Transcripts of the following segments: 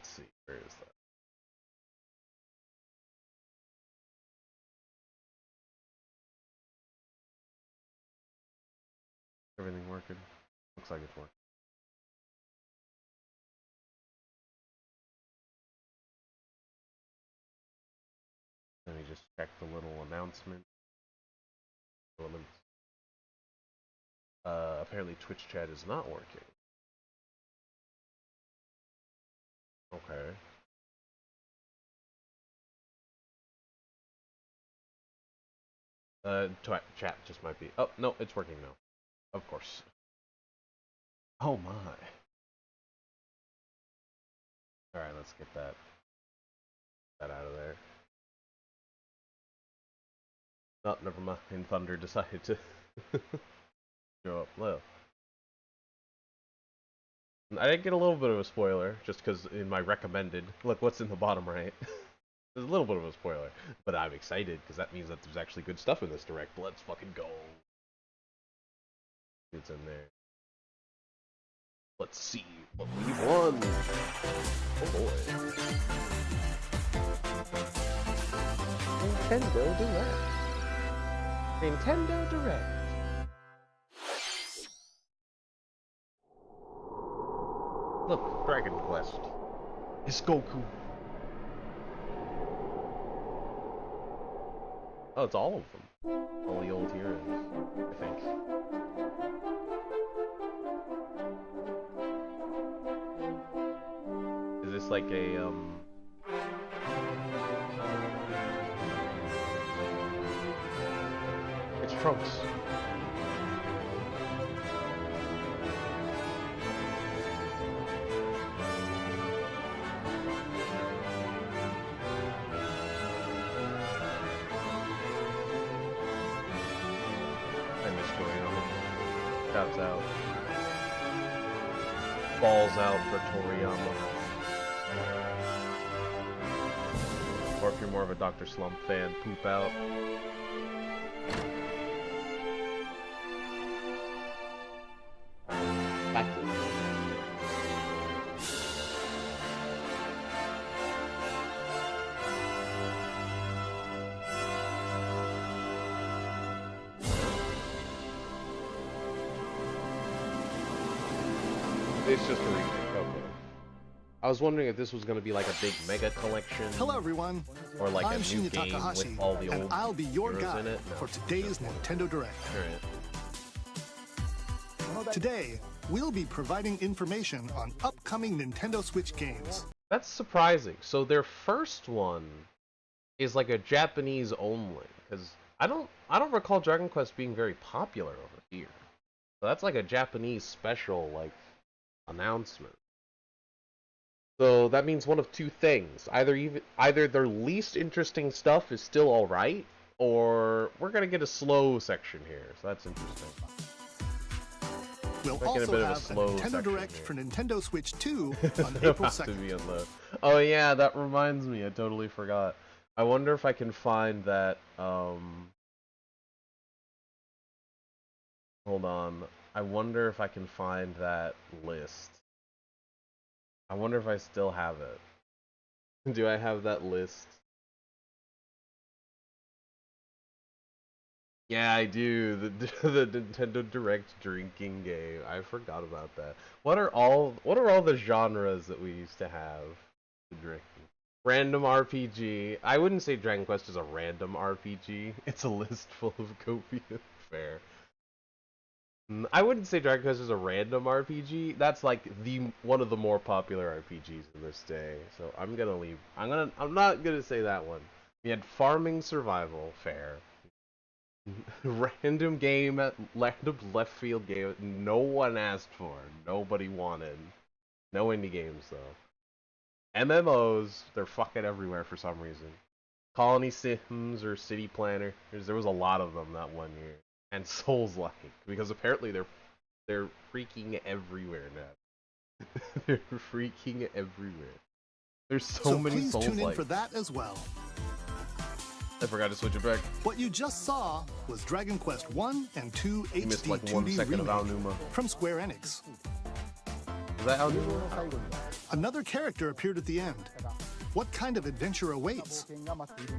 let's see. Where is that? Everything working? Looks like it's working. Let me just check the little announcement. Apparently Twitch chat is not working. Okay. Chat just might be. Oh, no, it's working now. Of course. Oh my. Alright, let's get that out of there. Oh, never mind. Thunder decided to show up low. I did get a little bit of a spoiler, just because in my recommended, look what's in the bottom right. There's a little bit of a spoiler, but I'm excited because that means that there's actually good stuff in this direct. Let's fucking go. It's in there. Let's see what we won. Oh boy. Nintendo Direct. Nintendo Direct. Look, Dragon Quest. It's Goku. Oh, it's all of them. All the old heroes, I think. Is this like a, It's Trunks. Shouts out. Balls out for Toriyama. Or if you're more of a Dr. Slump fan, poop out. Back to the It's just a remake. Okay. I was wondering if this was going to be like a big mega collection. Hello, everyone. Or like I'm a new Shinya game Takahashi, with all the old and I'll be your heroes guide in it. No, for today's Nintendo Direct. Right. Today, we'll be providing information on upcoming Nintendo Switch games. That's surprising. So their first one is like a Japanese only, because I don't recall Dragon Quest being very popular over here. So that's like a Japanese special like announcement. So that means one of two things: either their least interesting stuff is still all right, or we're gonna get a slow section here. So that's interesting. We'll Making a also bit of a have a slow Nintendo section Direct here. for Nintendo Switch 2 on They're April about to 2nd. be on the... Oh yeah, that reminds me. I totally forgot. I wonder if I can find that. Hold on. I wonder if I can find that list. I wonder if I still have it. Do I have that list? Yeah, I do. The Nintendo Direct drinking game. I forgot about that. What are all the genres that we used to have to drink? Random RPG. I wouldn't say Dragon Quest is a random RPG. It's a list full of copious. Fair. I wouldn't say Dragon Quest is a random RPG. That's like one of the more popular RPGs in this day. So I'm gonna leave. I'm not gonna say that one. We had Farming Survival. Fair. Random game, random left field game. No one asked for. Nobody wanted. No indie games though. MMOs. They're fucking everywhere for some reason. Colony Sims or City Planner. There was a lot of them that one year. And Souls-like, because apparently they're freaking everywhere now. They're freaking everywhere. There's so many please Souls-like. tune in for that as well. I forgot to switch it back. What you just saw was Dragon Quest 1 and 2 You missed HD like 1 2D second of remake Aonuma. from Square Enix. Is that Aonuma? Another character appeared at the end. What kind of adventure awaits?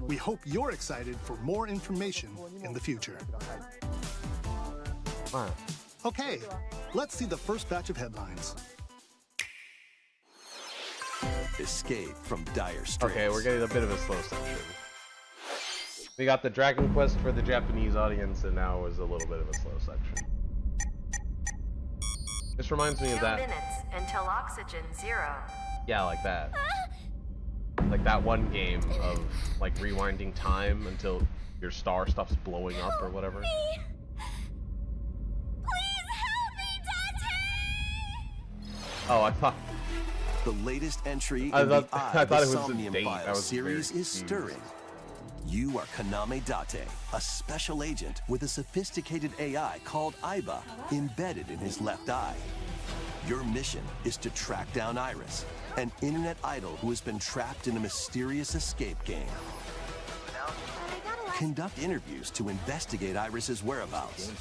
We hope you're excited for more information in the future. Wow. Okay, let's see the first batch of headlines. Escape from dire straits. Okay, we're getting a bit of a slow section. We got the Dragon Quest for the Japanese audience, and now is a little bit of a slow section. This reminds me of 2 that. minutes until oxygen 0. Yeah, like that. Like that one game of like rewinding time until your star stops blowing up or whatever. Please help me, Dante! Oh, I thought. The latest entry I in the thought- Eye I of thought the it was a Somnium date. I Files was series very is confused. stirring. You are Kaname Date, a special agent with a sophisticated AI called Aiba embedded in his left eye. Your mission is to track down Iris, an internet idol who has been trapped in a mysterious escape game. Conduct interviews to investigate Iris's whereabouts.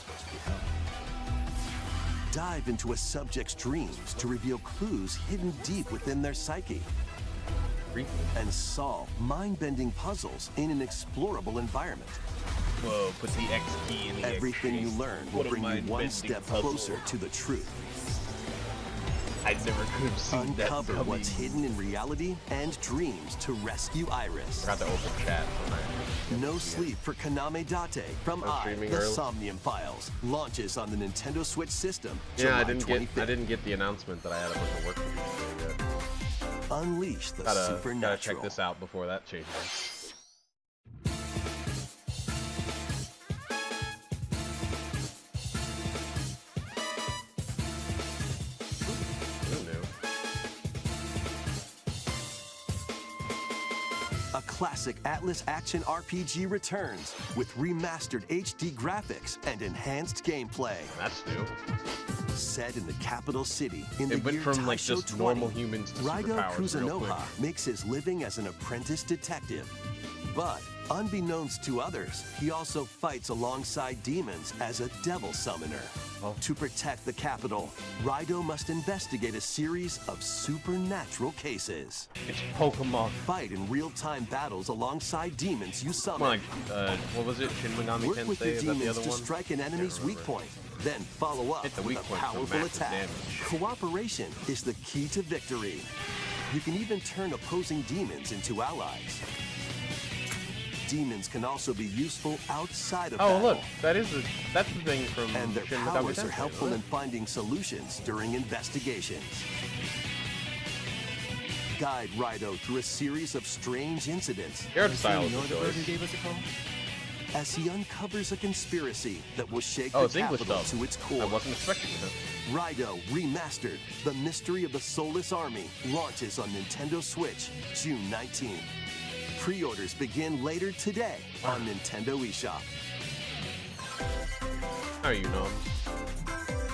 Dive into a subject's dreams to reveal clues hidden deep within their psyche. And solve mind-bending puzzles in an explorable enviorment. Whoa, put the X key in the Everything you learn will bring you one step closer to the truth. I never could have seen that Uncover coming. what's hidden in reality and dreams to rescue Iris. Forgot to open chat. No Sleep for Kaname Date from I was Eye, streaming the early. Somnium Files. Launches on the Nintendo Switch system Yeah, I July 25th. didn't get the announcement that I had a bunch of work to do today yet. Unleash the Gotta supernatural. check this out before that changes. Who knew? A classic Atlas action RPG returns with remastered HD graphics and enhanced gameplay. That's new. Set in the capital city in It the went year from like Taisho just 20, normal humans to Raido superpowers real quick. Kuzunoha makes his living as an apprentice detective. But unbeknownst to others, he also fights alongside demons as a devil summoner. Oh. To protect the capital, Raido must investigate a series of supernatural cases. It's Pokemon. Fight in real-time battles alongside demons you summon. More like, what was it? Shin Megami Work with Tensei? your Is that the demons other to one? strike an enemy's Can't weak remember. point. Then follow up Hit the with weak a point for powerful massive attack. damage. Cooperation is the key to victory. You can even turn opposing demons into allies. Demons can also be useful outside of Oh, battle. look, that's the thing from And their Shin Megami powers are Tensei, helpful isn't in it? finding solutions during investigations. Guide Raido through a series of strange incidents Your art style is a choice. as he uncovers a conspiracy that will shake Oh, the it's English capital dub. to its I core. wasn't expecting that. Raido Remastered, The Mystery of the Soulless Army, launches on Nintendo Switch June 19th. Pre-orders begin later today on Nintendo eShop. How are you, Nom?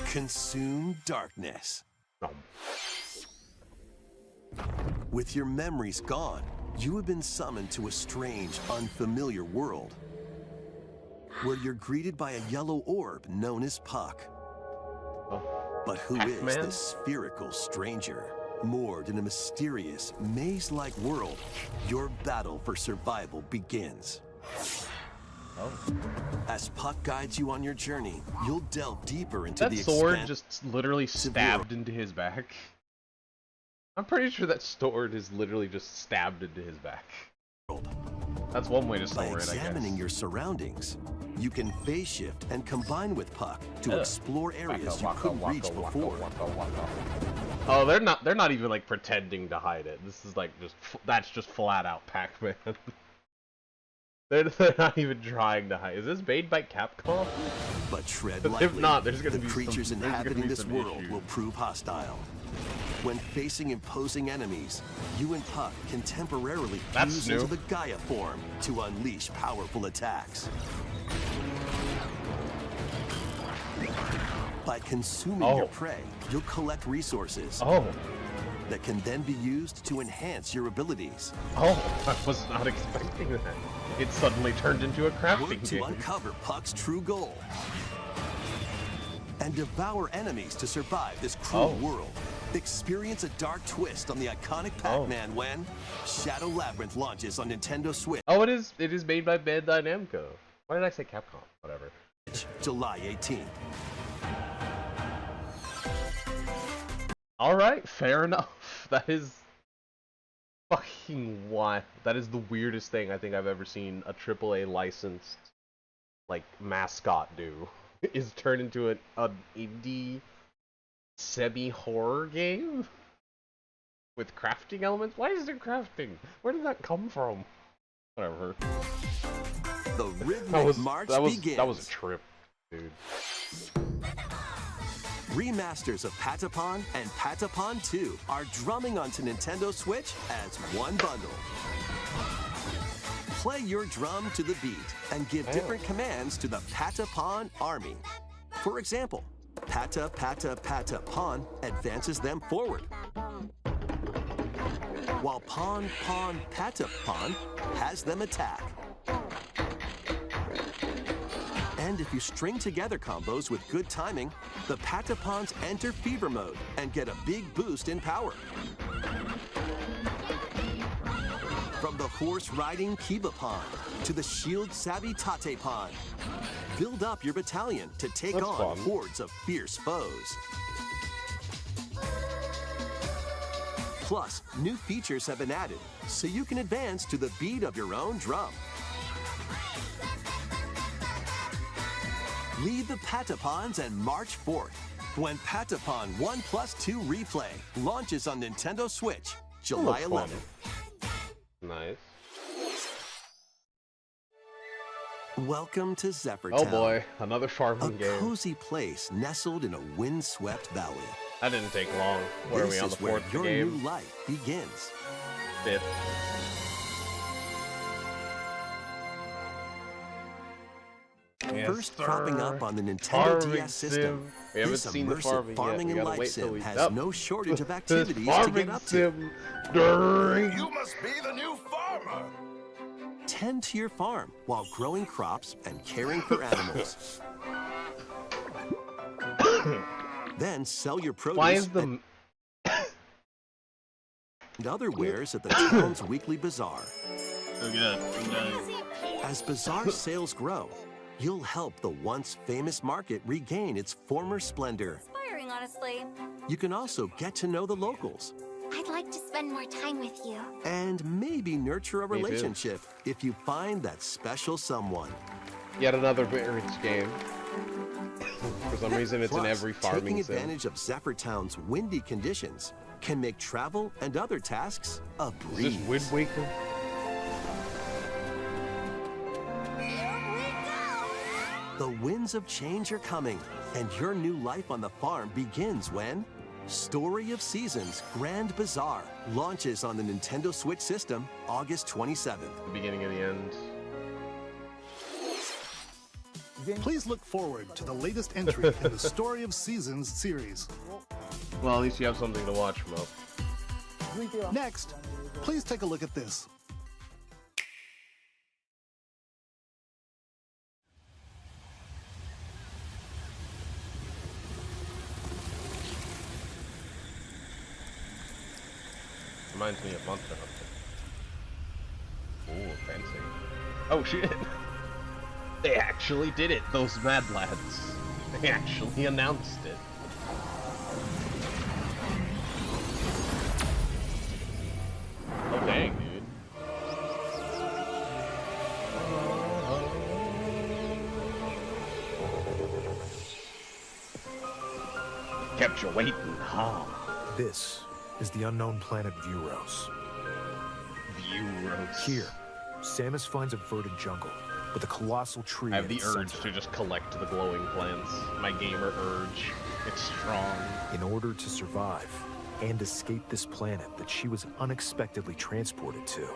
Consume darkness. Nom. With your memories gone, you have been summoned to a strange, unfamiliar world, where you're greeted by a yellow orb known as Puck. Oh. But who is Pac-Man? this spherical stranger? Moored in a mysterious, maze-like world, your battle for survival begins. Oh. As Puck guides you on your journey, you'll delve deeper into That the sword expan- just literally stabbed into his back. I'm pretty sure that sword is literally just stabbed into his back. world. That's one way to By store it, I examining guess. your surroundings, you can phase shift and combine with Puck to Ugh. explore areas you Waka, couldn't waka, reach waka, before. waka, waka. Oh, they're not even like pretending to hide it. This is like that's just flat out Pac-Man. they're not even trying to hide. Is this made by Capcom? But tread If lightly. not, there's gonna the be creatures some- there's gonna inhabiting be this some world issues. will prove hostile. When facing imposing enemies, you and Puck can temporarily That's fuse new. into the Gaia form to unleash powerful attacks. By consuming Oh. your prey, you'll collect resources Oh, that can then be used to enhance your abilities. oh, I was not expecting that. It suddenly turned into a Work crafting to game. uncover Puck's true goal and devour enemies to survive this cruel Oh. world. Experience a dark twist on the iconic Pac-Man when Shadow Labyrinth launches on Nintendo Switch. Oh, it is made by Bandai Namco. Why did I say Capcom? Whatever. July 18th. Alright, fair enough. That is fucking wild. That is the weirdest thing I think I've ever seen a AAA licensed like mascot do. Is turn into an indie semi-horror game with crafting elements. Why is there crafting? Where did that come from? Whatever. The rhythmic march begins. That was a trip, dude. Remasters of Patapon and Patapon 2 are drumming onto Nintendo Switch as one bundle. Play your drum to the beat and give different commands to the Patapon army. For example, Pata Pata Pata Pon advances them forward, while Pon Pon Pata Pon has them attack. And if you string together combos with good timing, the Patapons enter fever mode and get a big boost in power. From the horse-riding Kibapon to the shield-savvy Tatepon, build up your battalion to take on hordes of fierce foes. Plus, new features have been added, so you can advance to the beat of your own drum. Lead the Patapons and march forth when Patapon 1+2 Replay launches on Nintendo Switch, July 11th. Nice. Welcome to Zephyr Oh Town, boy, another farming a game. cozy place nestled in a windswept valley. That didn't take long. Where are we This on the is where fourth your game? new life begins. Fifth. First cropping up on the Nintendo Farming DS system, We haven't this seen the immersive farming yet. We and gotta life wait till sim we- has Yep. no shortage of This activities to farming get up to. sim during. You must be the new farmer. Tend to your farm while growing crops and caring for animals. Then sell your produce Why is the and other wares at the town's weekly bazaar. good? As bazaar sales grow, you'll help the once famous market regain its former splendor. Inspiring, honestly. You can also get to know the locals I'd like to spend more time with you. and maybe nurture a Me too. relationship if you find that special someone. Yet another Birds game. For some reason, it's Plus, in every farming taking sim. advantage of Zephyr Town's windy conditions can make travel and other tasks a Is breeze. this Wind Waker? The winds of change are coming, and your new life on the farm begins when Story of Seasons Grand Bazaar launches on the Nintendo Switch system August 27th. The beginning of the end. Please look forward to the latest entry in the Story of Seasons series. Well, at least you have something to watch, Mo. Next, please take a look at this. Reminds me of Monster Hunter. Ooh, fancy. Oh shit! They actually did it, those Mad Lads. They actually announced it. Oh dang, dude. Kept you waiting, huh? This is the unknown planet Vuros. Vuros. Here, Samus finds a verdant jungle with a colossal tree. I have at the its urge center. to just collect the glowing plants. My gamer urge. It's strong. In order to survive and escape this planet that she was unexpectedly transported to,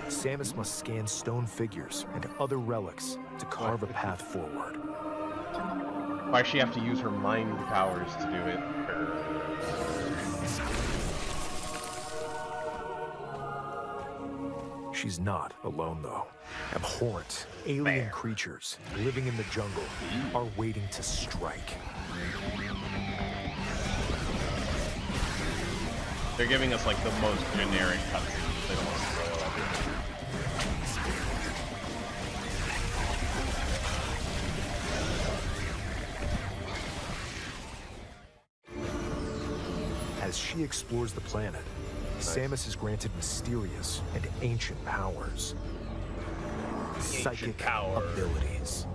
Samus must scan stone figures and other relics to carve a path forward. Why does she have to use her mind powers to do it? She's not alone, though. Abhorrent, alien creatures living in the jungle are waiting to strike. They're giving us like the most generic cutscenes. They don't want to spoil everything. As she explores the planet, Samus is granted mysterious and ancient powers. Psychic power. abilities.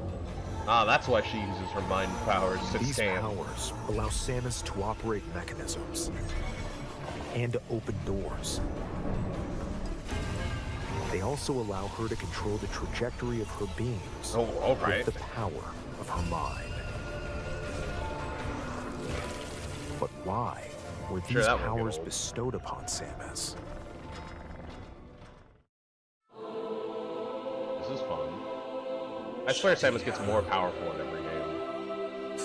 Ah, that's why she uses her mind powers to These stand. powers allow Samus to operate mechanisms and to open doors. They also allow her to control the trajectory of her beams Oh, all right. with the power of her mind. But why were Sure, these that would get powers old. bestowed upon Samus? This is fun. I swear Samus gets more powerful in every game.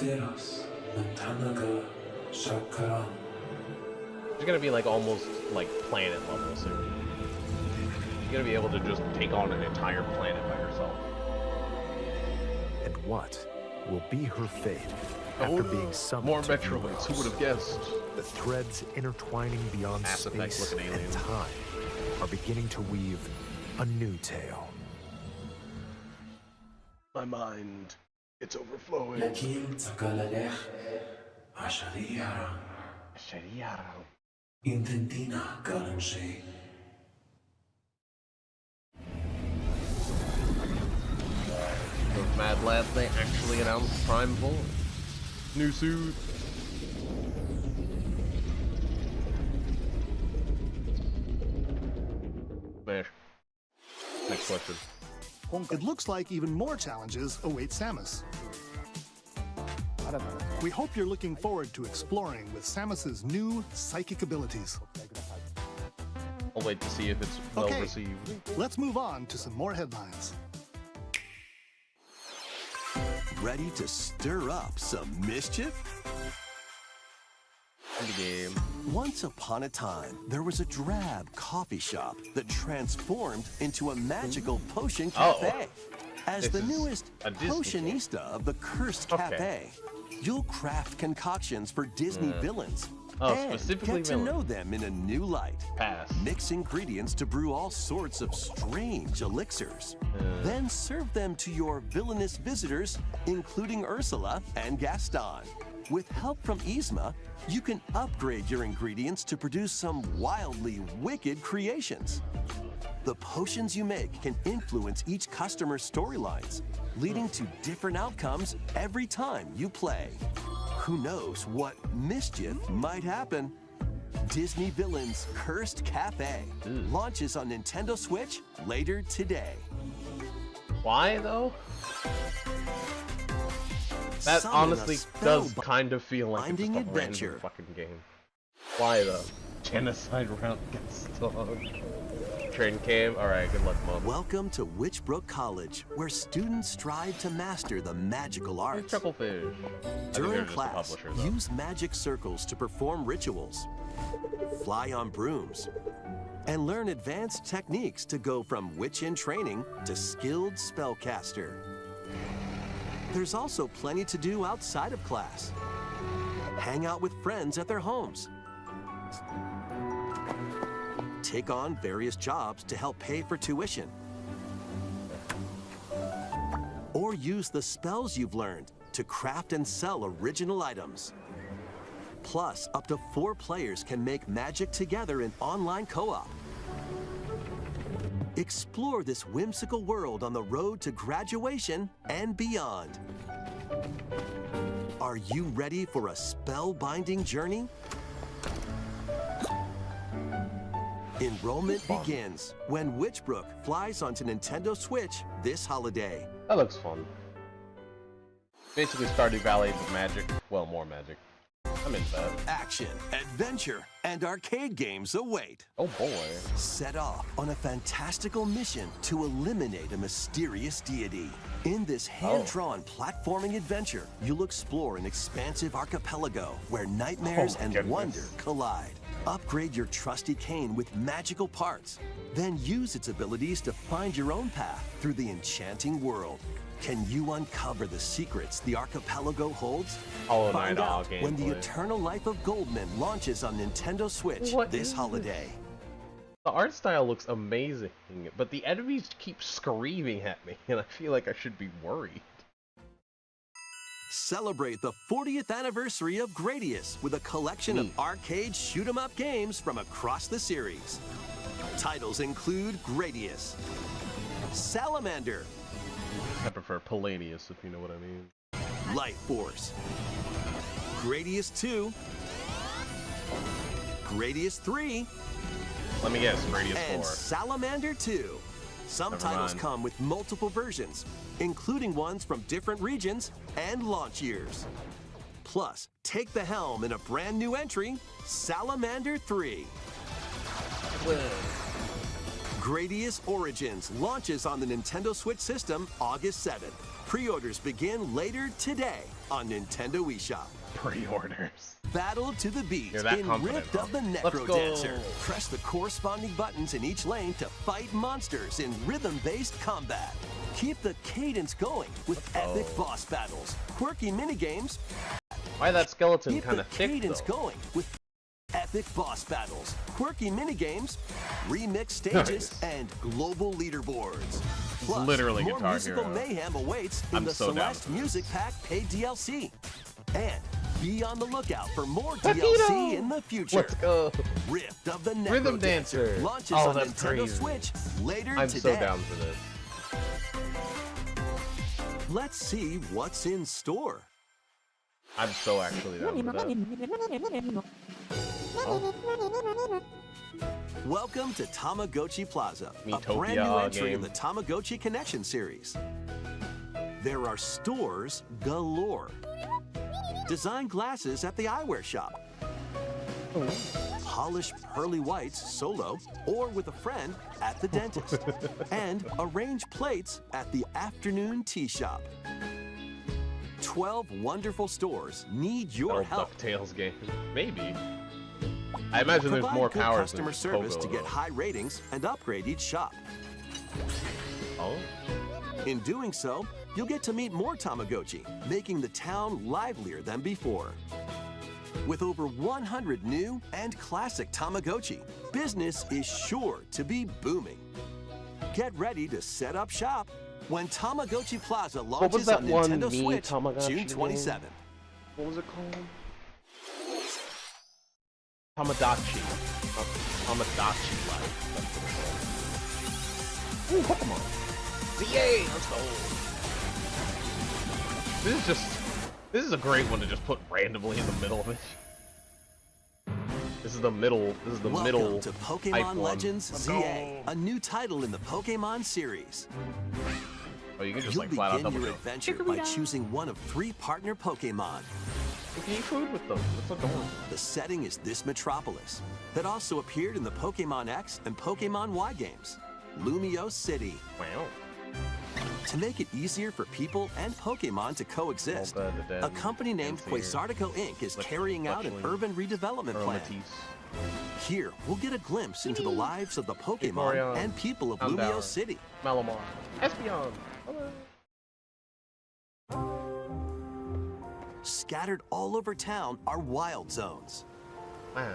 She's gonna be like almost like planet level soon. She's gonna be able to just take on an entire planet by herself. And what will be her fate after being summoned More to Metroids, who Euros? would have guessed? The threads intertwining beyond Mass Effect space looking and alien. time are beginning to weave a new tale. My mind, it's overflowing. Those mad lads, they actually announced Prime 4. New suit. Smash. Next question. It looks like even more challenges await Samus. We hope you're looking forward to exploring with Samus's new psychic abilities. I'll wait to see if it's well Okay. received. Let's move on to some more headlines. Ready to stir up some mischief? In the game. Once upon a time, there was a drab coffee shop that transformed into a magical potion cafe. As This the is newest a Disney potionista of the Cursed Okay. Cafe, you'll craft concoctions for Disney villains Oh, and specifically get to villains. know them in a new light. Pass. Mix ingredients to brew all sorts of strange elixirs. Then serve them to your villainous visitors, including Ursula and Gaston. With help from Yzma, you can upgrade your ingredients to produce some wildly wicked creations. The potions you make can influence each customer's storylines, leading to different outcomes every time you play. Who knows what mischief might happen? Disney Villains Cursed Cafe launches on Nintendo Switch later today. Why though? That Summon a honestly does spellbinding kind of feel like it's just a adventure. random fucking game. Why though? Genocide round Gaston. Train came. All right, good luck, mom. Welcome to Witchbrook College, where students strive to master the magical arts. Chucklefish. I think they're During just a class, publisher, though. use magic circles to perform rituals, fly on brooms, and learn advanced techniques to go from witch in training to skilled spellcaster. There's also plenty to do outside of class. Hang out with friends at their homes. Take on various jobs to help pay for tuition. Or use the spells you've learned to craft and sell original items. Plus, up to 4 players can make magic together in online co-op. Explore this whimsical world on the road to graduation and beyond. Are you ready for a spellbinding journey? Enrollment begins when Witchbrook flies onto Nintendo Switch this holiday. That looks fun. Basically Stardew Valley with magic. Well, more magic. I'm into that. Action, adventure, and arcade games await. Oh boy. Set off on a fantastical mission to eliminate a mysterious deity. In this hand-drawn platforming adventure, you'll explore an expansive archipelago where nightmares Oh my and goodness. wonder collide. Upgrade your trusty cane with magical parts, then use its abilities to find your own path through the enchanting world. Can you uncover the secrets the archipelago holds? Hollow Find Knight out when the gameplay. Eternal Life of Goldman launches on Nintendo Switch What this is holiday. The art style looks amazing, but the enemies keep screaming at me, and I feel like I should be worried. Celebrate the 40th anniversary of Gradius with a collection Neat. of arcade shoot-'em-up games from across the series. Titles include Gradius, Salamander, I prefer Palladius, if you know what I mean. Light Force, Gradius 2, Gradius 3, Let me guess, Radius and 4. Salamander 2. Some Never titles mind. come with multiple versions, including ones from different regions and launch years. Plus, take the helm in a brand new entry, Salamander 3. Gradius Origins launches on the Nintendo Switch system August 7th. Pre-orders begin later today on Nintendo eShop. Pre-orders. Battle to the beat You're that in confident, Rift huh? of the Let's Necro go. Dancer. Press the corresponding buttons in each lane to fight monsters in rhythm-based combat. Keep the cadence going with epic boss battles, quirky minigames. Why that skeleton Keep kind the of thick, cadence though? going with epic boss battles, quirky minigames, remix stages, Nice. and global leaderboards. Plus, literally more Guitar musical Hero. mayhem awaits in I'm the so down Celeste for this. Music Pack paid DLC. And be on the lookout for more Taquito! DLC in the future. Let's go. Rift of the Necro Rhythm Dancer Dancer. launches Oh, on that's Nintendo crazy. Switch later I'm today. so down for this. Let's see what's in store. I'm so actually down for that. Welcome to Tamagotchi Plaza, a Miitopia brand new entry in game. the Tamagotchi Connection series. There are stores galore. Design glasses at the eyewear shop. Polish pearly whites solo or with a friend at the dentist. And arrange plates at the afternoon tea shop. 12 wonderful stores need your Old help. DuckTales game. Maybe. I imagine there's Provide more good powers customer than service Pogo, to get though. high ratings and upgrade each shop. Oh. In doing so, you'll get to meet more Tamagotchi, making the town livelier than before. With over 100 new and classic Tamagotchi, business is sure to be booming. Get ready to set up shop when Tamagotchi Plaza was launches that on one Nintendo Mii Switch Tamagotchi June game? 27th. What was it called? Tamagotchi. Tamagotchi Life. That's what it was. Ooh, Pokemon. Yay! Let's go. This is a great one to just put randomly in the middle of it. This is the middle. This is the Welcome middle. to hype Pokemon one. Legends Let's ZA, go. a new title in the Pokemon series. Oh, you can just You'll like flat out begin double your jump. adventure by choosing one of 3 partner Pokemon. You can eat food with them. That's adorable. The setting is this metropolis that also appeared in the Pokemon X and Pokemon Y games, Lumio City. Wow. To make it easier for people and Pokemon to coexist, All bad to dead a company named and fear. Quasartico Inc. is Like carrying out an Fletchling. urban redevelopment Or plan. Matisse. Here, we'll get a glimpse into the lives of the Pokemon Vaporeon. and people of Houndour. Lumio City. Malamar. Espeon. Hello. Scattered all over town are wild zones. Wow.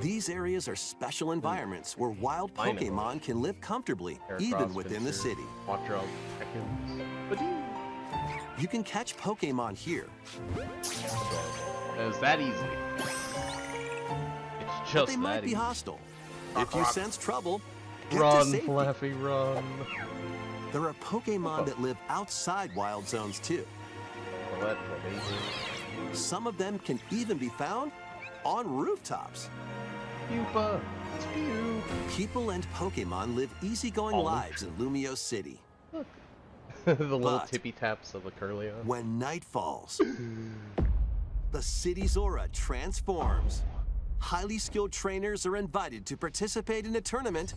These areas are special environments where wild I know. Pokemon can live comfortably, Heracross, even within the Pinsir, city. Quattro. Ekans. Badoo. You can catch Pokemon here, It's that easy. It's but just they might that be easy. hostile. If you rock. sense trouble, get to Run, safety. Flaffy, run. There are Pokemon that live outside wild zones too. Colette, Baby. Some of them can even be found on rooftops. Pupa. It's Pew. People and Pokemon live easygoing Oh. lives in Lumio City. The little But- tippy taps of a Curlion. When night falls, the city's aura transforms. Highly skilled trainers are invited to participate in a tournament,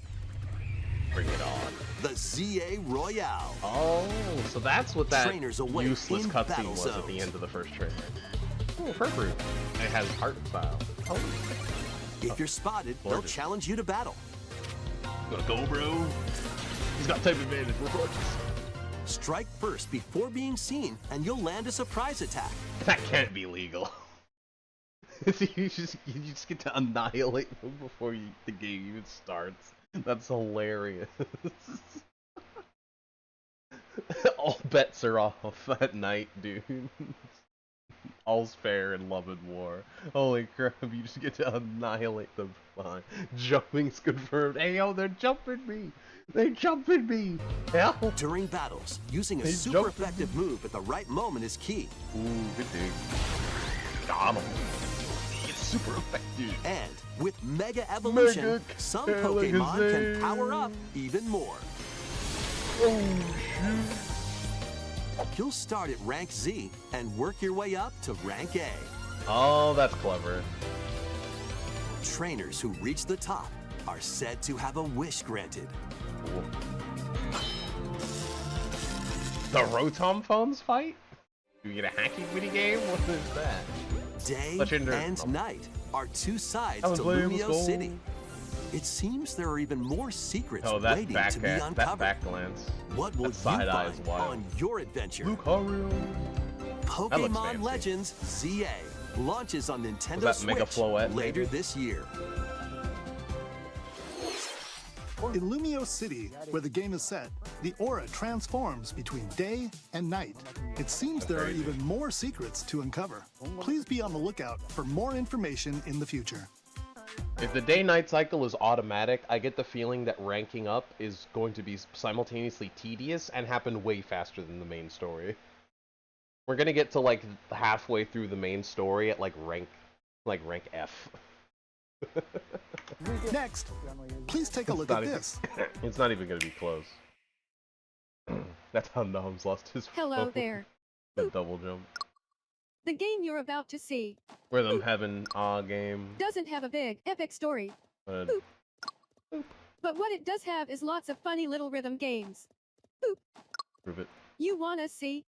Bring it on. the ZA Royale. Oh, so that's what that Trainers await useless in cutscene battle was at the zones. end of the first trailer. Oh, Furfrou. And it has art style. Oh, If you're spotted, they'll Gorgeous. challenge you to battle. gonna go, bro. He's got type advantage. We're gorgeous. Strike first before being seen, and you'll land a surprise attack. That can't be legal. you just get to annihilate them before the game even starts. That's hilarious. All bets are off at night, dude. All's fair in love and war. Holy crap, you just get to annihilate them. Fine. Jumping's confirmed. Hey yo, they're jumping me! They're jumping me! Hell! During battles, using a They super jumped effective move at the right moment is key. Ooh, good dig. Got him. It's super effective. And with Mega Evolution, Mega some Pokemon can Alakazam. power up even more. Oh, shoot. You'll start at rank Z and work your way up to rank A. Oh, that's clever. Trainers who reach the top are said to have a wish granted. The Rotom phones fight? Do you get a hacking mini game? What is that? Day Legendary. and night are two sides I was to playing with Lumio gold. City. It seems there are even more secrets Oh, that waiting back to be that uncovered. back glance. What will That you side eye is find wild. on your adventure? Lucario. Pokemon fancy. Legends ZA launches on Nintendo Was that Mega Switch Floette, later maybe? this year. In Lumio City, where the game is set, the aura transforms between day and night. It seems there are crazy. even more secrets to uncover. Please be on the lookout for more information in the future. If the day-night cycle is automatic, I get the feeling that ranking up is going to be simultaneously tedious and happen way faster than the main story. We're gonna get to like halfway through the main story at like rank F. Next, please take a look not at even- this. It's not even gonna be close. That's how Noms lost his Hello phone. there. The double jump. The game you're about to see Rhythm Heaven game. doesn't have a big, epic story, Uh, but what it does have is lots of funny little rhythm games. prove it. You wanna see?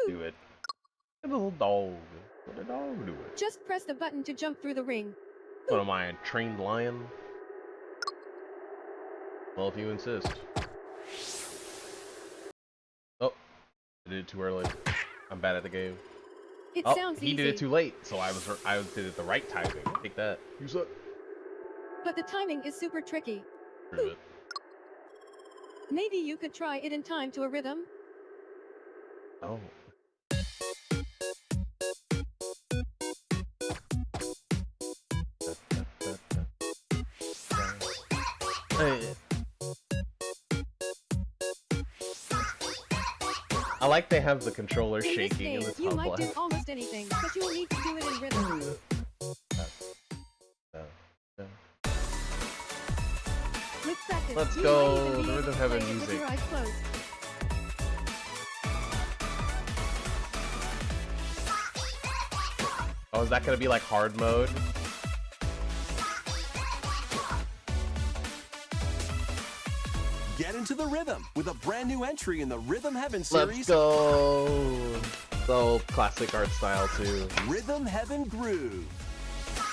Do it. A little dog. Let a dog do it. Just press the button to jump through the ring. What am I, a trained lion? Well, if you insist. Oh, I did it too early. I'm bad at the game. It Oh, sounds he easy, did it too late, so I did it the right timing. Take that. You suck. but the timing is super tricky. Prove it. Maybe you could try it in time to a rhythm. Oh. Hey. I like they have the controller In this shaking game, in the you top might do left. almost anything, but you will need to do it in rhythm. With practice, Let's you go, might even be the able Rhythm to Heaven play it with music. your eyes closed. Oh, is that gonna be like hard mode? Get into the rhythm with a brand new entry in the Rhythm Heaven Let's series, go! So classic art style too. Rhythm Heaven Groove.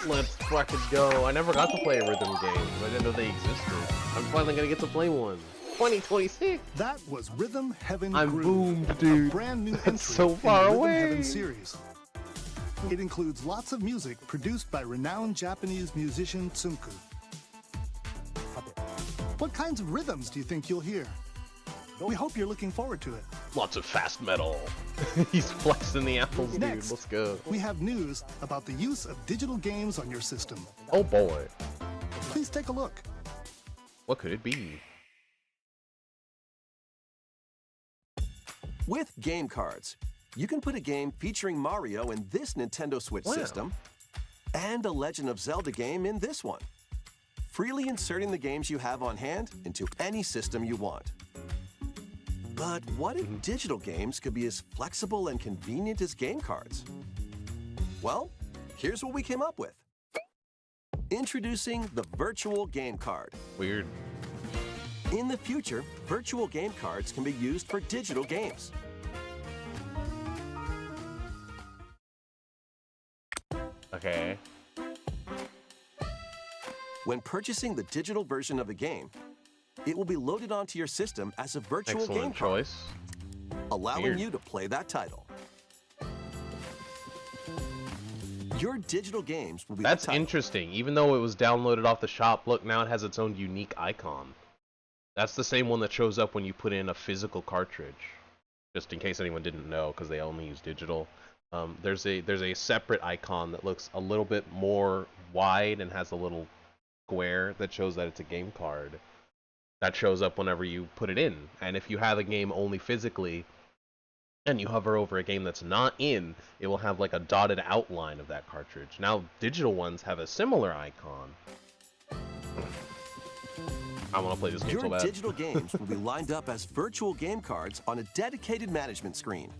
Let's fucking go. I never got to play a rhythm game. I didn't know they existed. I'm finally gonna get to play one. 2026. That was Rhythm Heaven I'm Groove, boomed, a dude. brand new That's entry so far in the away. Rhythm Heaven series. It includes lots of music produced by renowned Japanese musician Tsunku. What kinds of rhythms do you think you'll hear? We hope you're looking forward to it. Lots of fast metal. He's flexing the apples, dude. Next. Let's go. We have news about the use of digital games on your system. Oh boy. Please take a look. What could it be? With game cards, you can put a game featuring Mario in this Nintendo Switch Wow. system and a Legend of Zelda game in this one, freely inserting the games you have on hand into any system you want. But what if digital games could be as flexible and convenient as game cards? Well, here's what we came up with. Introducing the Virtual Game Card. Weird. In the future, virtual game cards can be used for digital games. Okay. When purchasing the digital version of a game, it will be loaded onto your system as a virtual game Excellent card. choice. allowing Weird. you to play that title. Your digital games will be That's the title. interesting. Even though it was downloaded off the shop, look, now it has its own unique icon. That's the same one that shows up when you put in a physical cartridge. Just in case anyone didn't know, because they only use digital. There's a separate icon that looks a little bit more wide and has a little square that shows that it's a game card. That shows up whenever you put it in. And if you have a game only physically, and you hover over a game that's not in, it will have like a dotted outline of that cartridge. Now, digital ones have a similar icon. I want to play this game Your so bad. digital games will be lined up as virtual game cards on a dedicated management screen.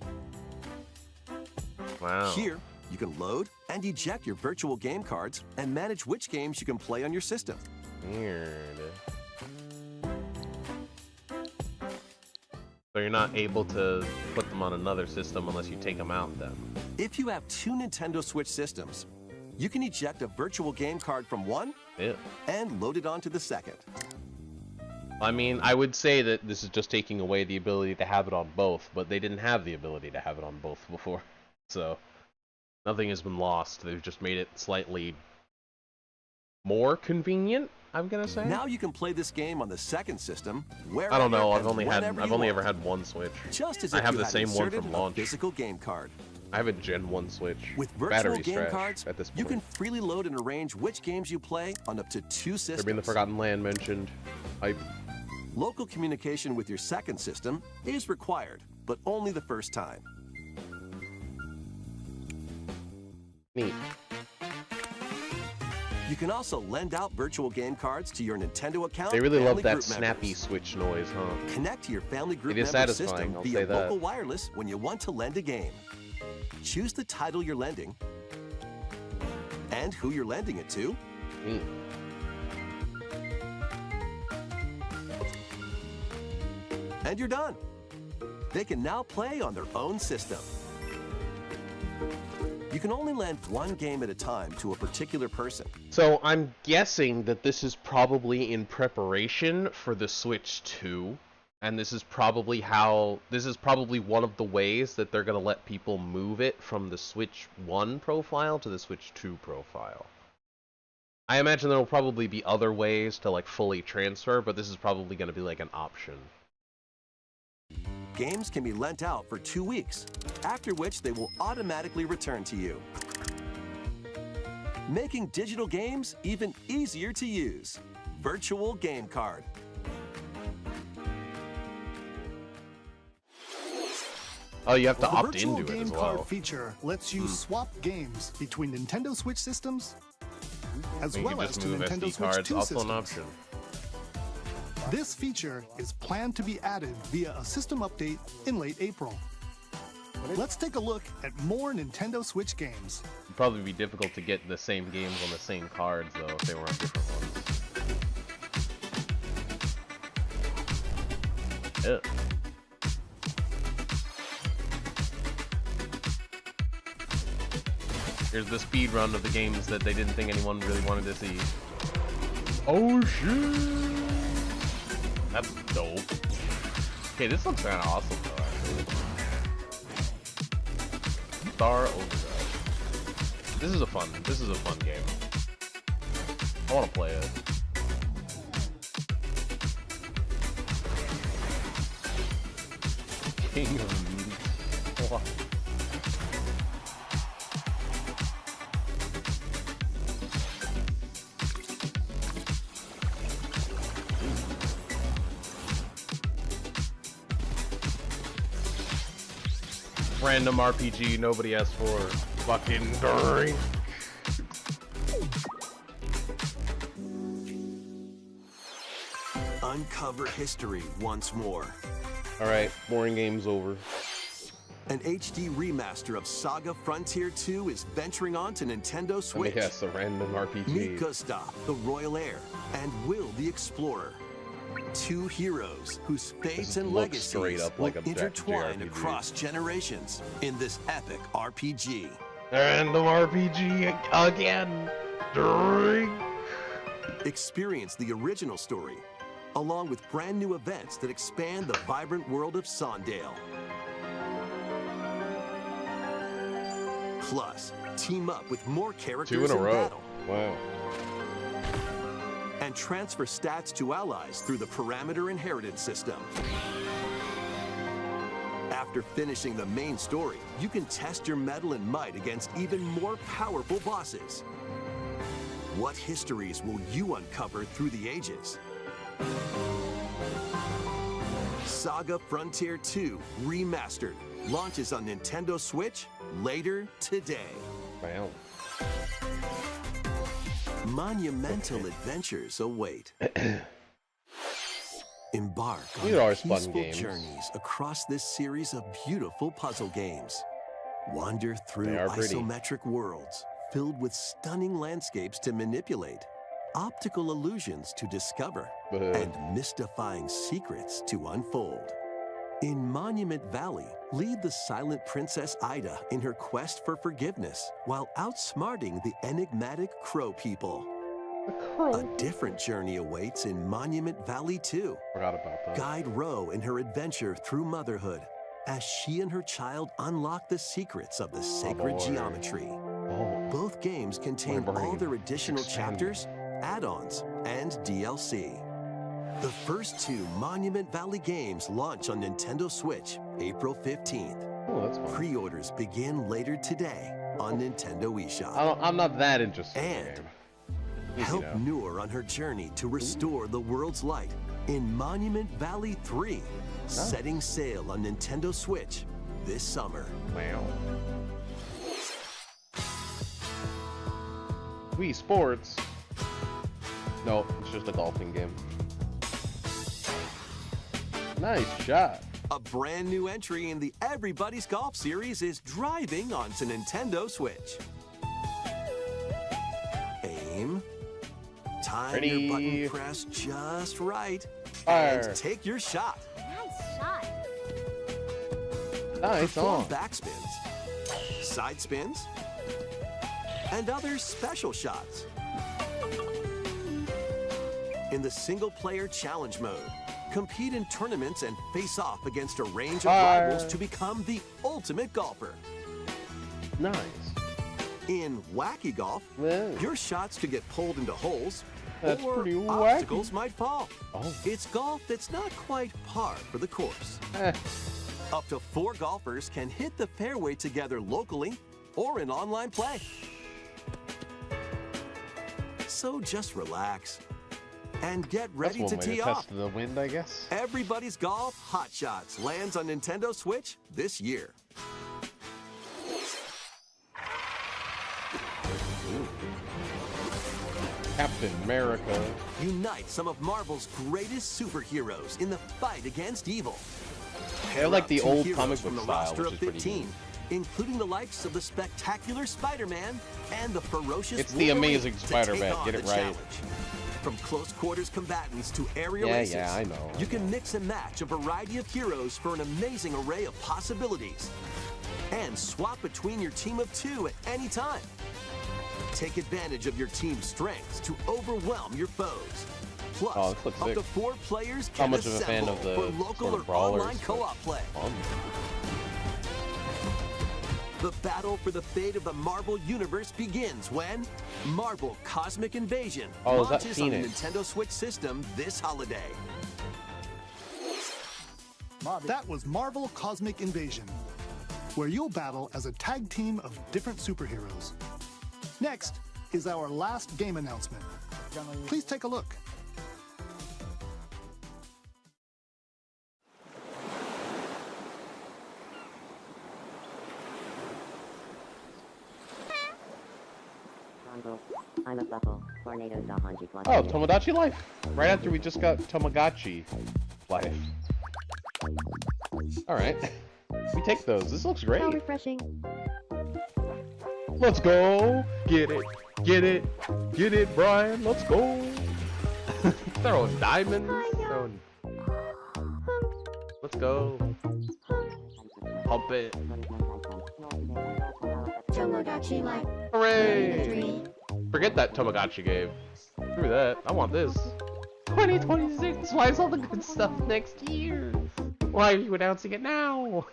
Wow. Here, you can load and eject your virtual game cards and manage which games you can play on your system. Weird. So you're not able to put them on another system unless you take them out then. If you have 2 Nintendo Switch systems, you can eject a virtual game card from one Yeah. and load it onto the second. I mean, I would say that this is just taking away the ability to have it on both, but they didn't have the ability to have it on both before. So, nothing has been lost. They've just made it slightly more convenient, I'm gonna say. Now you can play this game on the second system wherever I don't know. and I've only whenever you ever want. had one Switch. Just as I if have you the had same one inserted from a launch. physical game card. I have a Gen 1 Switch. With virtual Battery's game trash cards, at this point. you can freely load and arrange which games you play on up to 2 systems. There being the Forgotten Land mentioned. Local communication with your second system is required, but only the first time. Neat. You can also lend out virtual game cards to your Nintendo account. They really love family that group snappy members. Switch noise, huh? Connect to your family group It is member satisfying, system I'll via say that. local wireless when you want to lend a game. Choose the title you're lending and who you're lending it to. Neat. And you're done. They can now play on their own system. You can only lend one game at a time to a particular person. So I'm guessing that this is probably in preparation for the Switch 2, and this is probably one of the ways that they're gonna let people move it from the Switch 1 profile to the Switch 2 profile. I imagine there will probably be other ways to like fully transfer, but this is probably gonna be like an option. Games can be lent out for 2 weeks, after which they will automatically return to you. Making digital games even easier to use. Virtual Game Card. Oh, you have to The opt virtual into it game as card well. feature lets you swap games between Nintendo Switch systems, as You well can as just to move Nintendo SD Switch cards, 2 also systems. an option. This feature is planned to be added via a system update in late April. Let's take a look at more Nintendo Switch games. It'd probably be difficult to get the same games on the same cards though if they were on different ones. Ew. Here's the speed run of the games that they didn't think anyone really wanted to see. Oh shit! That's dope. Okay, this looks kind of awesome though. Actually. Star Overdrive. This is a fun game. I want to play it. King of Meat. Wow. Random RPG nobody asked for. Fucking drink. Uncover history once more. Alright, boring game's over. An HD remaster of Saga Frontier 2 is venturing on to Nintendo Let me Switch. guess, a random Meet RPG. Gustav, the Royal Heir, and Will the Explorer. 2 heroes whose fates and looks straight legacies up like will a intertwine JRPG. across generations in this epic RPG. Random RPG again. Drink. Experience the original story, along with brand new events that expand the vibrant world of Sondale. Plus, team up with more characters 2 in a row. battle. Wow. And transfer stats to allies through the Parameter Inheritance system. After finishing the main story, you can test your mettle and might against even more powerful bosses. What histories will you uncover through the ages? Saga Frontier 2 Remastered launches on Nintendo Switch later today. Wow. Monumental adventures await. Embark These are on always fun peaceful games. journeys across this series of beautiful puzzle games. Wander through They are pretty. isometric worlds filled with stunning landscapes to manipulate, optical illusions to discover, and mystifying secrets to unfold. In Monument Valley, lead the silent Princess Ida in her quest for forgiveness while outsmarting the enigmatic Crow people. A different journey awaits in Monument Valley 2. Forgot about that. Guide Ro in her adventure through motherhood as she and her child unlock the secrets of the sacred boy. geometry. Oh. Both games contain My brain. all their additional Expanded. chapters, add-ons, and DLC. The first 2 Monument Valley games launch on Nintendo Switch April 15th. Oh, that's fun. Pre-orders begin later today on Nintendo eShop. I'm not that interested in the And game. Easy help now. Noor on her journey to restore the world's light in Monument Valley 3, setting sail on Nintendo Switch this summer. Wow. Wii Sports. No, it's just a golfing game. Nice shot. A brand new entry in the Everybody's Golf series is driving onto Nintendo Switch. Aim. Time Ready. your button press just right. Fire. And take your shot. Nice shot. Nice Perform on. backspins, side spins, and other special shots. In the single-player challenge mode, compete in tournaments and face off against a range of Fire. rivals to become the ultimate golfer. Nice. In Wacky Golf, Whoa. your shots could get pulled into holes, That's or pretty wacky. obstacles might fall. Oh. It's golf that's not quite par for the course. Eh. Up to 4 golfers can hit the fairway together locally or in online play. So just relax and get That's ready one to way tee to off. test the wind, I guess. Everybody's Golf Hot Shots lands on Nintendo Switch this year. Captain America. Unite some of Marvel's greatest superheroes in the fight against evil. They're like the Two old heroes comic from book the style, roster which of is pretty 15, neat. including the likes of the spectacular Spider-Man and the ferocious It's the Wolverine Amazing to Spider-Man, take on get it the right. challenge. From close quarters combatants to aerial Yeah, races, yeah, I know. you can mix and match a variety of heroes for an amazing array of possibilities. And swap between your team of 2 at any time. Take advantage of your team's strengths to overwhelm your foes. Plus, Oh, this looks up sick. to 4 players How can much of a fan assemble of the for local sort of or brawlers, online but co-op play. fun. The battle for the fate of the Marvel Universe begins when Marvel Cosmic Invasion Oh, is that launches on the Phoenix? Nintendo Switch system this holiday. That was Marvel Cosmic Invasion, where you'll battle as a tag team of different superheroes. Next is our last game announcement. Please take a look. I'm a buckle. Tornado Dahanji plus. Oh, Tomodachi Life. Right after we just got Tomodachi Life. Alright. We take those. This looks great. How refreshing. Let's go. Get it. Get it. Get it, Brian. Let's go. Throwing diamonds. Throwing... Let's go. Pump it. Tomodachi Life. Hooray! Dream. Forget that Tomodachi game. Screw that. I want this. 2026. Why is all the good stuff next year? Why are you announcing it now?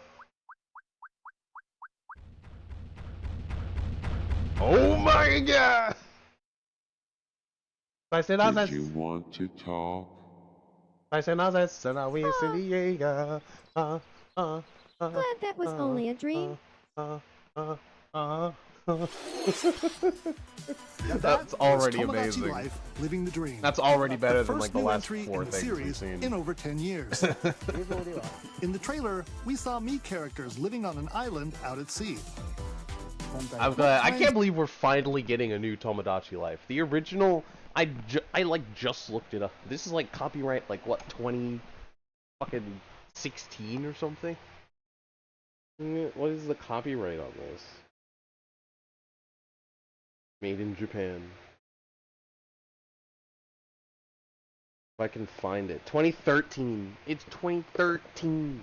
Oh my god! Did you want to talk? Glad that was only a dream. That's already Tomodachi amazing. Life, Living the Dream. That's already better than like First the new last entry 4 in the things we've series seen. in over 10 years. In the trailer, we saw Mii characters living on an island out at sea. I'm glad. I can't believe we're finally getting a new Tomodachi Life. The original, I like just looked it up. This is like copyright like what 2016 or something. What is the copyright on this? Made in Japan. If I can find it. 2013. It's 2013.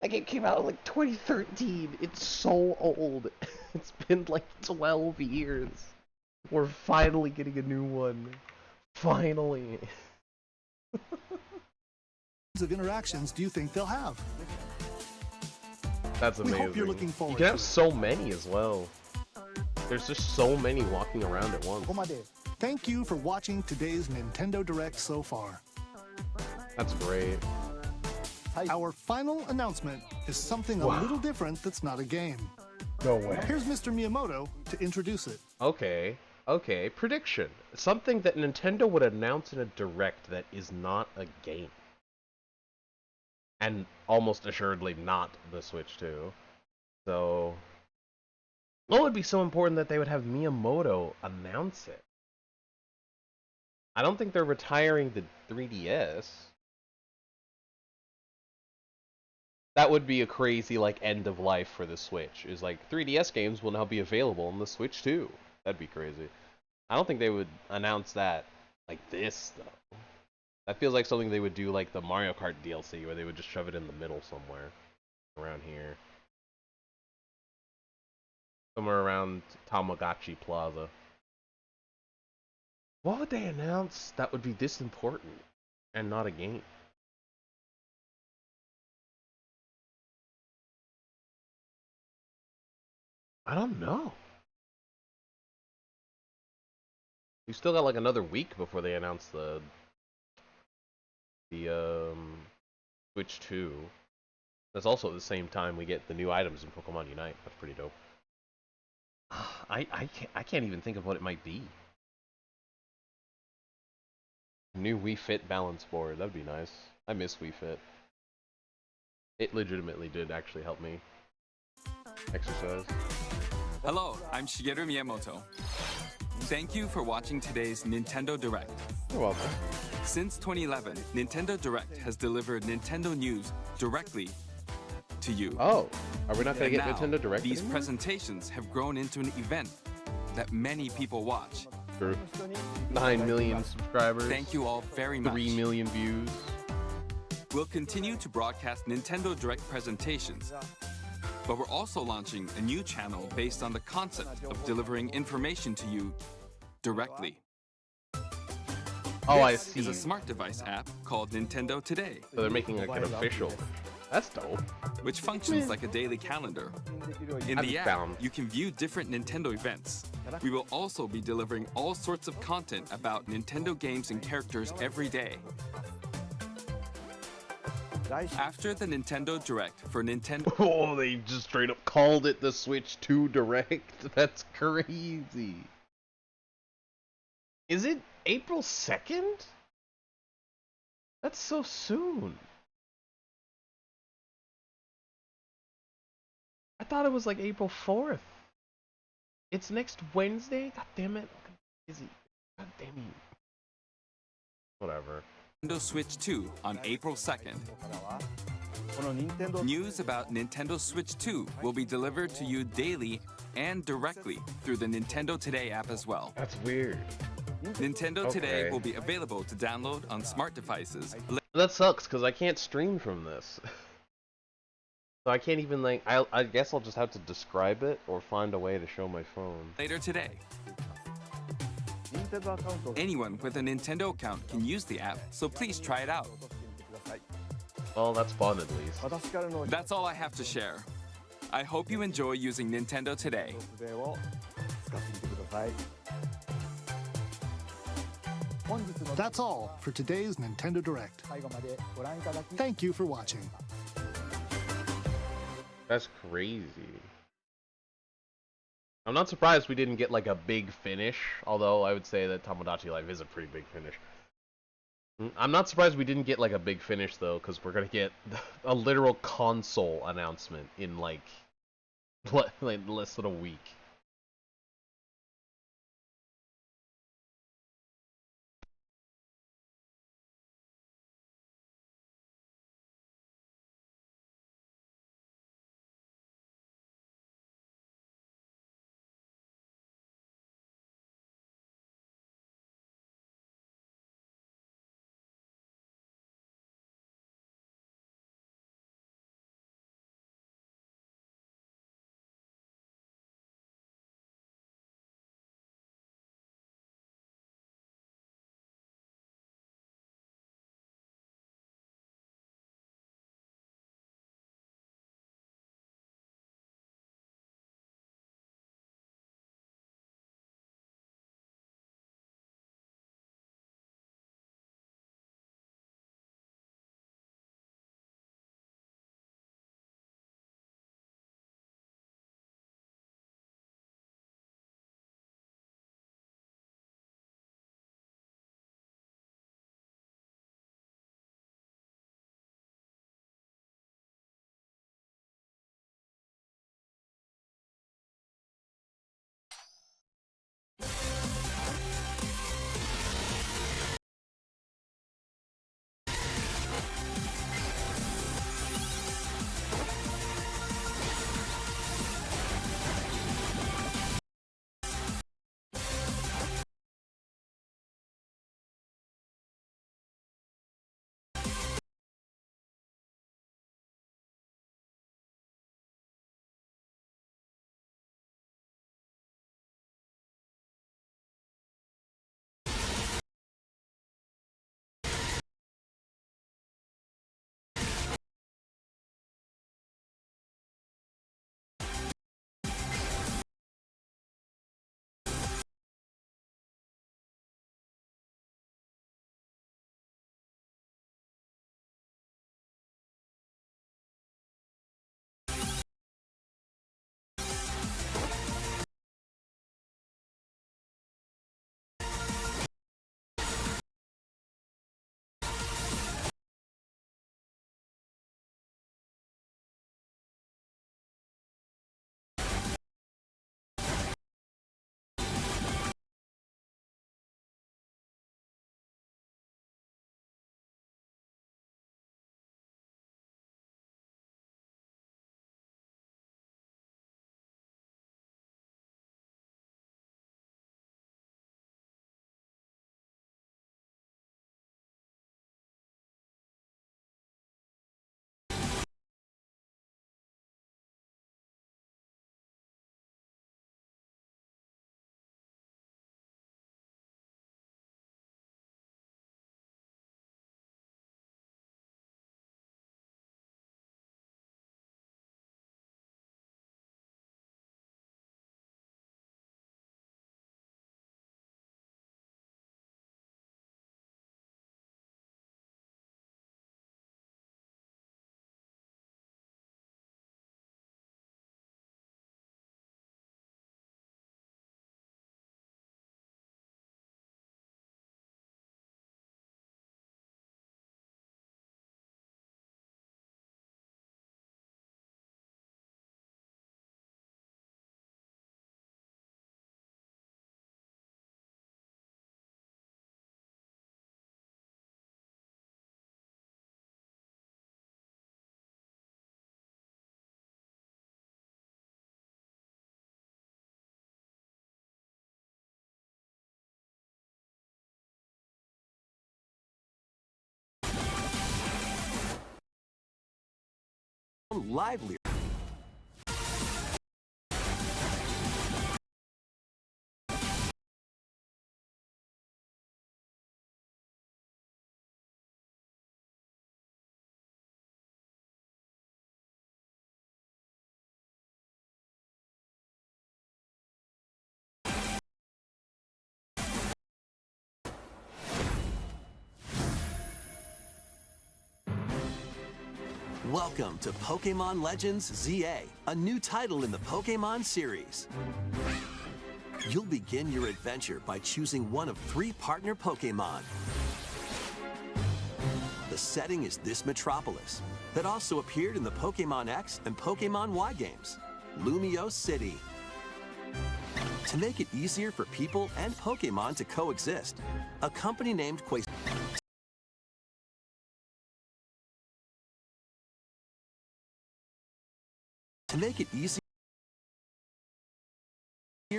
Like it came out like 2013. It's so old. It's been like 12 years. We're finally getting a new one. Finally. Of interactions do you think they'll have? That's We amazing. hope you're looking forward You can have to it. so many as well. There's just so many walking around at once. Thank you for watching today's Nintendo Direct so far. That's great. Our final announcement is something a little different that's not a game. No way. Here's Mr. Miyamoto to introduce it. Okay. Okay. Prediction. Something that Nintendo would announce in a direct that is not a game. And almost assuredly not the Switch 2. So... what would be so important that they would have Miyamoto announce it? I don't think they're retiring the 3DS. That would be a crazy, like, end of life for the Switch. Is like, 3DS games will now be available on the Switch too. That'd be crazy. I don't think they would announce that like this, though. That feels like something they would do like the Mario Kart DLC, where they would just shove it in the middle somewhere. Around here. Somewhere around Tamagotchi Plaza. What would they announce that would be this important and not a game? I don't know. We still got like another week before they announce the Switch 2. That's also at the same time we get the new items in Pokemon Unite. That's pretty dope. I can't even think of what it might be. New Wii Fit balance board. That'd be nice. I miss Wii Fit. It legitimately did actually help me exercise. Hello, I'm Shigeru Miyamoto. Thank you for watching today's Nintendo Direct. You're welcome. Since 2011, Nintendo Direct has delivered Nintendo news directly to you. Oh, are we not going to get And now, Nintendo Direct These anymore? presentations have grown into an event that many people watch. True. 9 million subscribers. Thank you all very much. 3 million views. We'll continue to broadcast Nintendo Direct presentations, but we're also launching a new channel based on the concept of delivering information to you directly. Oh, I This see. is a smart device app called Nintendo Today, So they're making like an official. That's dope. which functions like a daily calendar. In I'm the app, down. you can view different Nintendo events. We will also be delivering all sorts of content about Nintendo games and characters every day. After the Nintendo Direct for Nintendo... Oh, they just straight up called it the Switch 2 Direct. That's crazy. Is it April 2nd? That's so soon. I thought it was like April 4th. It's next Wednesday? God damn it. I'm busy. God damn it. Whatever. Nintendo Switch 2 on April 2nd. News about Nintendo Switch 2 will be delivered to you daily and directly through the Nintendo Today app as well. That's weird. Nintendo Today Okay. will be available to download on smart devices That sucks, because I can't stream from this. So I can't even, like, I guess I'll just have to describe it or find a way to show my phone. later today. Anyone with a Nintendo account can use the app, so please try it out. Well, that's fun at least. That's all I have to share. I hope you enjoy using Nintendo Today. That's all for today's Nintendo Direct. Thank you for watching. That's crazy. I'm not surprised we didn't get like a big finish, although I would say that Tomodachi Life is a pretty big finish. I'm not surprised we didn't get like a big finish though, because we're gonna get a literal console announcement in like less than a week. Lively. Welcome to Pokemon Legends ZA, a new title in the Pokemon series. You'll begin your adventure by choosing one of 3 partner Pokemon. The setting is this metropolis that also appeared in the Pokemon X and Pokemon Y games, Lumio City. To make it easier for people and Pokemon to coexist, a company named Quasar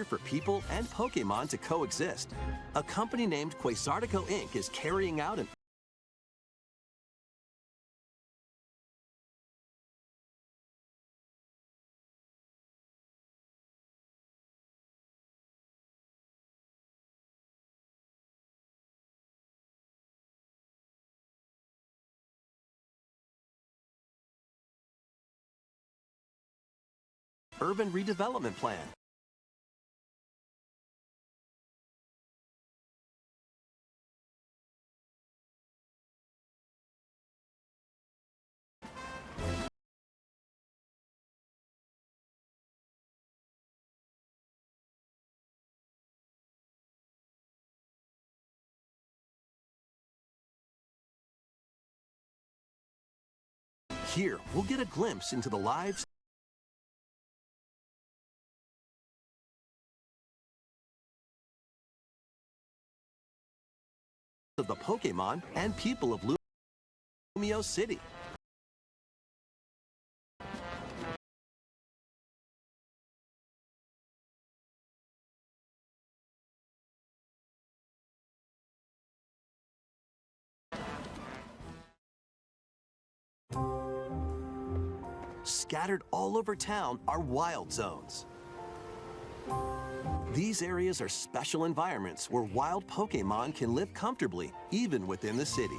for people and Pokemon to coexist, a company named Quasartico Inc. is carrying out an urban redevelopment plan. Here, we'll get a glimpse into the lives of the Pokemon and people of Lumio City. Scattered all over town are wild zones. These areas are special environments where wild Pokemon can live comfortably, even within the city.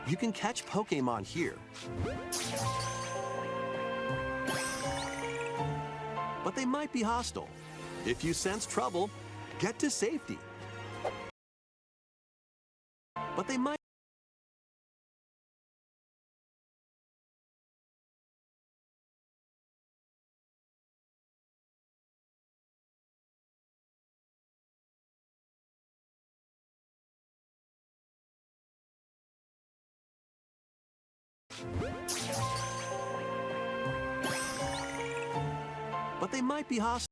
You can catch Pokemon here, but they might be hostile. If you sense trouble, get to safety. But they might be hostile.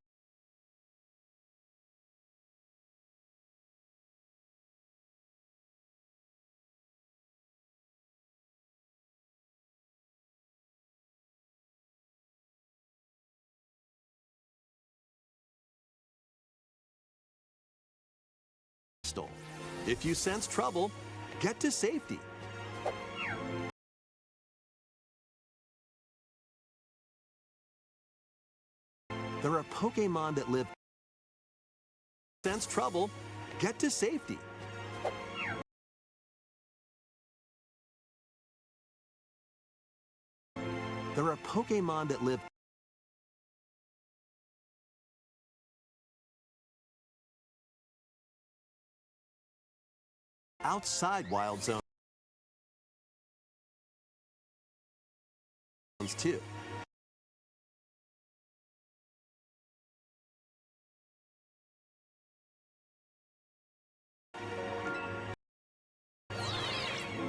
If you sense trouble, get to safety. There are Pokemon that live. Sense trouble, get to safety. There are Pokemon that live outside wild zones too.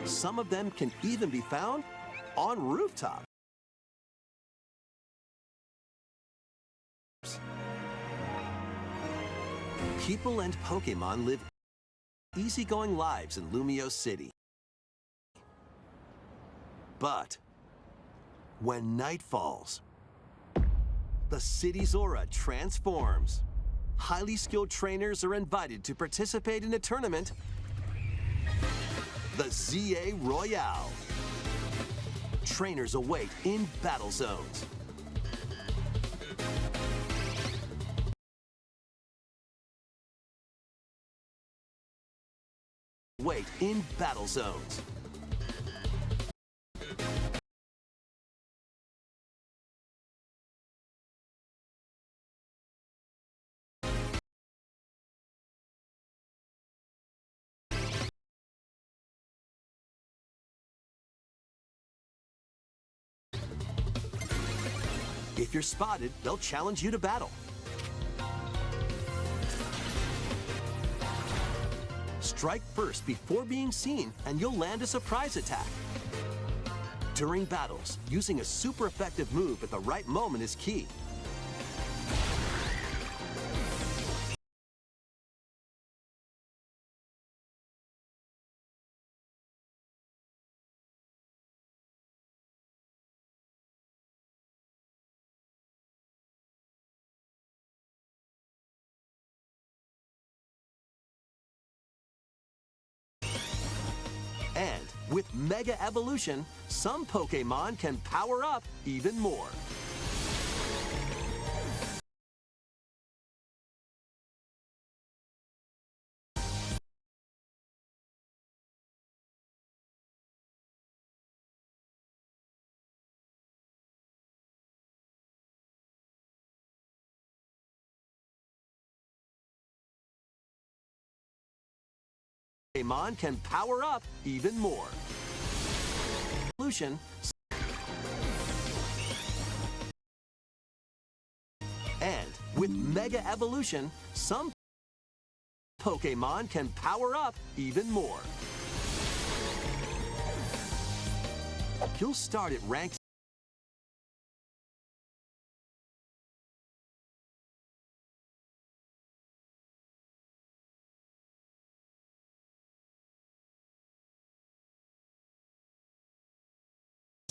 Some of them can even be found on rooftops. People and Pokemon live easygoing lives in Lumio City. But when night falls, the city's aura transforms. Highly skilled trainers are invited to participate in a tournament, the ZA Royale. Trainers await in battle zones. Wait in battle zones. If you're spotted, they'll challenge you to battle. Strike first before being seen, and you'll land a surprise attack. During battles, using a super effective move at the right moment is key. And with Mega Evolution, some Pokémon can power up even more. Pokémon can power up even more. Evolution. And with Mega Evolution, some Pokémon can power up even more. You'll start at rank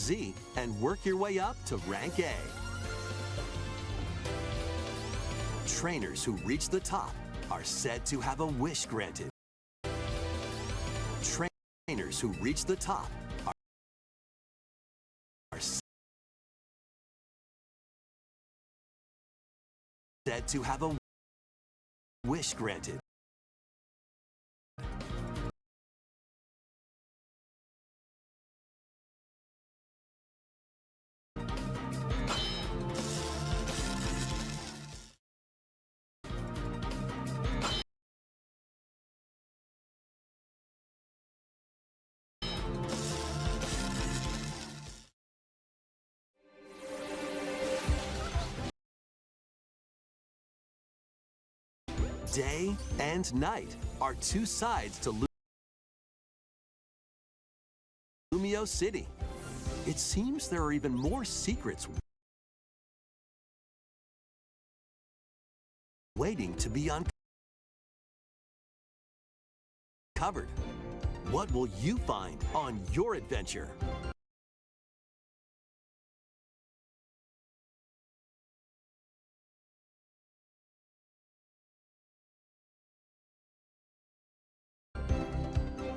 Z and work your way up to rank A. Trainers who reach the top are said to have a wish granted. Trainers who reach the top are said to have a wish granted. Day and night are two sides to Lumio City. It seems there are even more secrets waiting to be uncovered. What will you find on your adventure?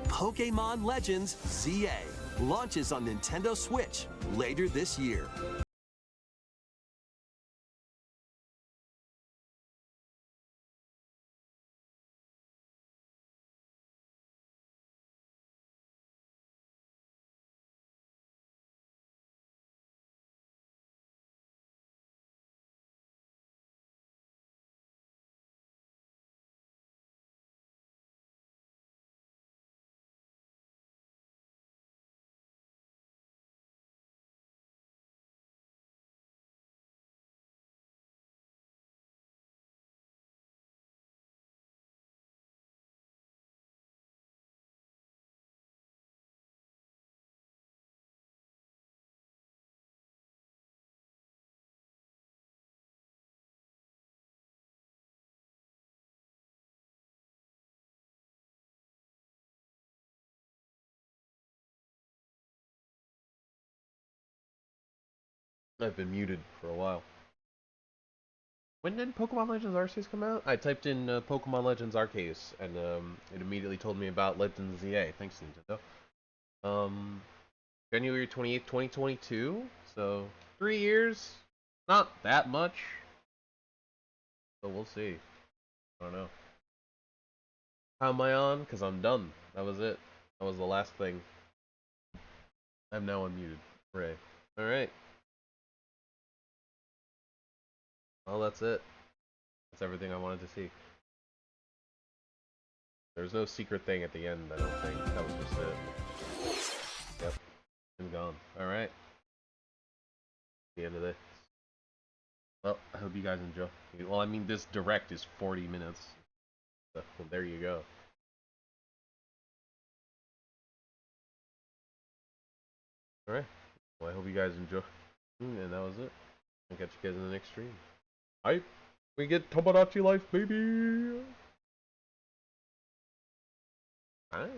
Pokémon Legends ZA launches on Nintendo Switch later this year. I've been muted for a while. When did Pokemon Legends Arceus come out? I typed in Pokemon Legends Arceus, and it immediately told me about Legends ZA. Thanks, Nintendo. January 28th, 2022. So 3 years. Not that much. So we'll see. I don't know. How am I on? Because I'm done. That was it. That was the last thing. I'm now unmuted. Hooray. Alright. Well, that's it. That's everything I wanted to see. There's no secret thing at the end, I don't think. That was just it. Yep. I'm gone. Alright. The end of this. Well, I hope you guys enjoy. Well, I mean, this direct is 40 minutes. So, well, there you go. Alright. Well, I hope you guys enjoy. And that was it. I'll catch you guys in the next stream. Alright. We get Tomodachi Life, baby! Alright.